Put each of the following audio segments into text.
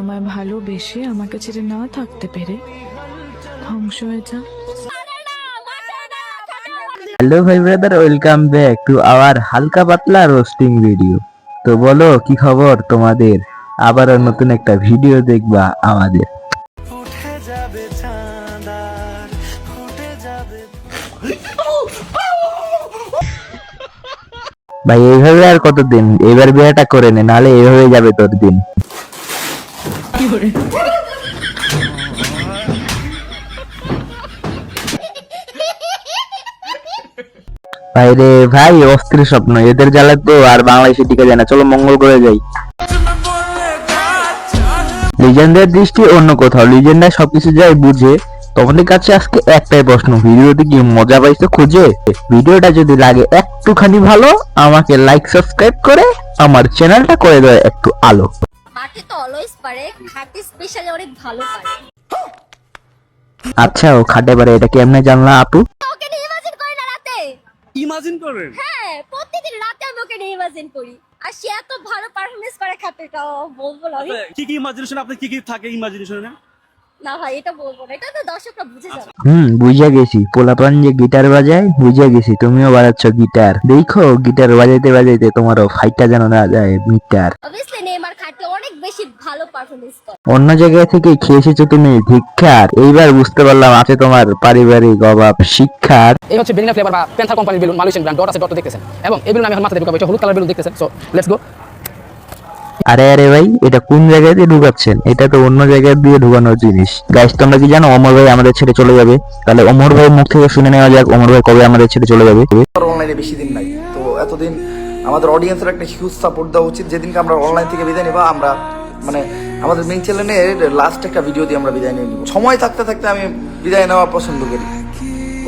আমায় ভালোবেসে আমাকে ছেড়ে না থাকতে পেরে ধ্বংস হয়ে যা। হ্যালো ভাই brother, welcome back to our হালকা পাতলা রোস্টিং ভিডিও। তো বলো কি খবর তোমাদের? আবারও নতুন একটা ভিডিও দেখবা আমাদের। ভাই এইভাবে আর কতদিন? এবার বিয়েটা করে নে, নাহলে এইভাবে যাবে তোর দিন। ভাই রে ভাই, অস্থির স্বপ্ন এদের জ্বালা তো আর বাংলাদেশে টিকে যায় না। চলো মঙ্গল করে যাই। লিজেন্ডের দৃষ্টি অন্য কোথাও, লিজেন্ডরা সবকিছু যাই বুঝে। তোমাদের কাছে আজকে একটাই প্রশ্ন, ভিডিওতে কি মজা পাইছো খুঁজে? ভিডিওটা যদি লাগে একটুখানি ভালো, আমাকে লাইক সাবস্ক্রাইব করে আমার চ্যানেলটা করে দেয় একটু আলো। মাটি তো অলওয়েজ পারে, খাটি স্পেশালি অনেক ভালো পারে। আচ্ছা, ও খাটে পারে, এটা কেমনে জানলা আপু? ওকে নিয়ে ইমাজিন করি না রাতে। ইমাজিন করেন? হ্যাঁ, প্রতিদিন রাতে আমি ওকে নিয়ে ইমাজিন করি। আর সে এত ভালো পারফরমেন্স করে খাটে, এটা বলবো না আমি। কি কি ইমাজিনেশন আপনি কি কি থাকে ইমাজিনেশনে? না ভাই, এটা বলবো না, এটা তো দর্শকরা বুঝে যাবে। বুঝা গেছি, পোলাপান যে গিটার বাজায় বুঝা গেছি, তুমিও বাজাচ্ছ গিটার। দেখো গিটার বাজাইতে বাজাইতে তোমারও ফাইটটা যেন না যায় মিটার। অবভিয়াসলি নেইমার খাটে অনেক বেশি ভালো পারফরমেন্স করে। অন্য জায়গা থেকে খেয়ে এসেছো তুমি ভিক্ষার, এইবার বুঝতে পারলাম আছে তোমার পারিবারিক অভাব শিক্ষার। এই হচ্ছে বেনিনা ফ্লেভার বা প্যান্থার কোম্পানির বেলুন, মালয়েশিয়ান ব্র্যান্ড, ডট আছে, ডট দেখতেছেন। এবং এই বেলুন আমি এখন মাথাতে ঢুকাবো, এটা হলুদ কালার বেলুন দেখতেছেন। So let's go. আরে আরে ভাই, এটা কোন জায়গায় দিয়ে ঢুকাচ্ছেন? এটা তো অন্য জায়গায় দিয়ে ঢুকানোর জিনিস। গাইস, তোমরা কি জানো অমর ভাই আমাদের ছেড়ে চলে যাবে? তাহলে অমর ভাই মুখ থেকে শুনে নেওয়া যাক, অমর ভাই কবে আমাদের ছেড়ে চলে যাবে। অনলাইনে বেশি দিন নাই তো, এতদিন আমাদের অডিয়েন্সের একটা হিউজ সাপোর্ট দেওয়া উচিত। যেদিনকে আমরা অনলাইন থেকে বিদায় নিবা, আমরা মানে আমাদের মেইন চ্যানেলের লাস্ট একটা ভিডিও দিয়ে আমরা বিদায় নিয়ে নিব। সময় থাকতে থাকতে আমি বিদায় নেওয়া পছন্দ করি।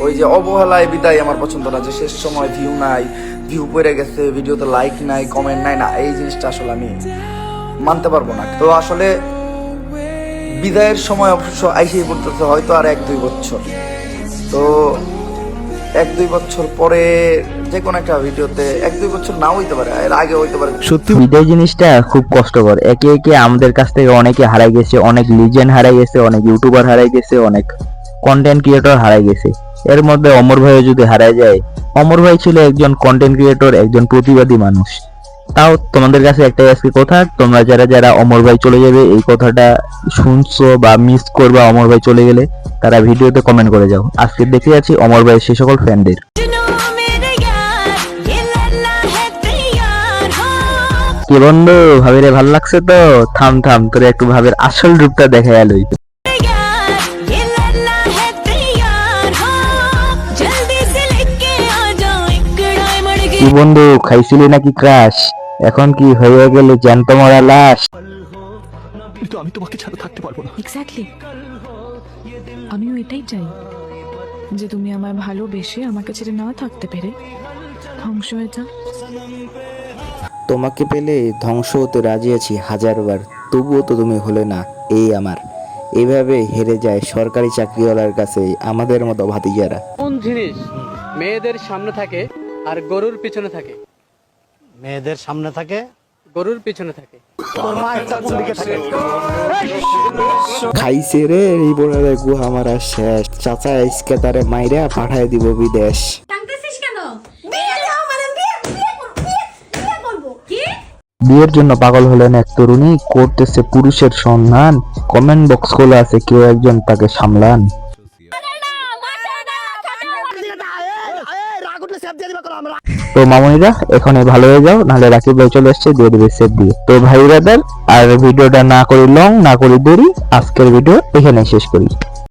ওই যে অবহেলায় বিদায় আমার পছন্দ না, যে শেষ সময় ভিউ নাই, ভিউ পড়ে গেছে, ভিডিওতে লাইক নাই, কমেন্ট নাই, না এই জিনিসটা আসলে আমি মানতে পারবো না। তো আসলে বিদায়ের সময় অবশ্য আইসেই পড়তেছে হয়তো আর 1-2 বছর। তো 1-2 বছর পরে যে কোনো একটা ভিডিওতে, 1-2 বছর নাও হইতে পারে, এর আগে হইতে পারে। সত্যি বিদায় জিনিসটা খুব কষ্টকর। একে একে আমাদের কাছ থেকে অনেকে হারাই গেছে, অনেক লিজেন্ড হারাই গেছে, অনেক ইউটিউবার হারাই গেছে, অনেক কন্টেন্ট ক্রিয়েটর হারাই গেছে। এর মধ্যে অমর ভাইও যদি হারাই যায়, অমর ভাই ছিল একজন কন্টেন্ট ক্রিয়েটর, একজন প্রতিবাদী মানুষ। তাও তোমাদের কাছে একটাই আজকে কথা, তোমরা যারা যারা অমর ভাই চলে যাবে এই কথাটা শুনছো বা মিস করবা অমর ভাই চলে গেলে, তারা ভিডিওতে কমেন্ট করে যাও। আজকে দেখে যাচ্ছি অমর ভাইয়ের সে সকল ফ্যানদের। কি বন্ধু, ভাবিরে ভালো লাগছে তো? থাম থাম, তোরে একটু ভাবের আসল রূপটা দেখা গেল। কি বন্ধু, খাইছিলি নাকি ক্রাশ? এখন কি হয়ে গেল জ্যান্ত মরা লাশ? কিন্তু আমি তোমাকে ছাড়া থাকতে পারবো না। এক্স্যাক্টলি, আমিও এটাই চাই, যে তুমি আমায় ভালোবেসে আমাকে ছেড়ে না থাকতে পেরে ধ্বংস হয়ে যা। তোমাকে পেলে ধ্বংস হতে রাজি আছি 1000বার, তবুও তো তুমি হলে না এই আমার। এইভাবে হেরে যায় সরকারি চাকরিওয়ালার কাছে আমাদের মতো ভাতিজারা। কোন জিনিস মেয়েদের সামনে থাকে আর গরুর পিছনে থাকে? মেয়েদের সামনে থাকে, গরুর পিছনে থাকে। খাইছে রে এই বড়ারে গুহা মারা শেষ। চাচা আজকে তারে মাইরা পাঠায় দিব বিদেশ। টানতেছিস কেন? বিয়ে দাও, মানে বিয়ে করব কি? বিয়ের জন্য পাগল হলেন এক তরুণী, করতেছে পুরুষের সন্ধান। কমেন্ট বক্স খোলা আছে, কেউ একজন তাকে সামলান। তো মামুনিরা এখন ভালো হয়ে যাও, নাহলে রাকিব ভাই চলে আসছে, দিয়ে দেবে সেট দিয়ে। তো ভাই ব্রাদার, আর ভিডিওটা না করি লং, না করি দেরি, আজকের ভিডিও এখানে শেষ করি।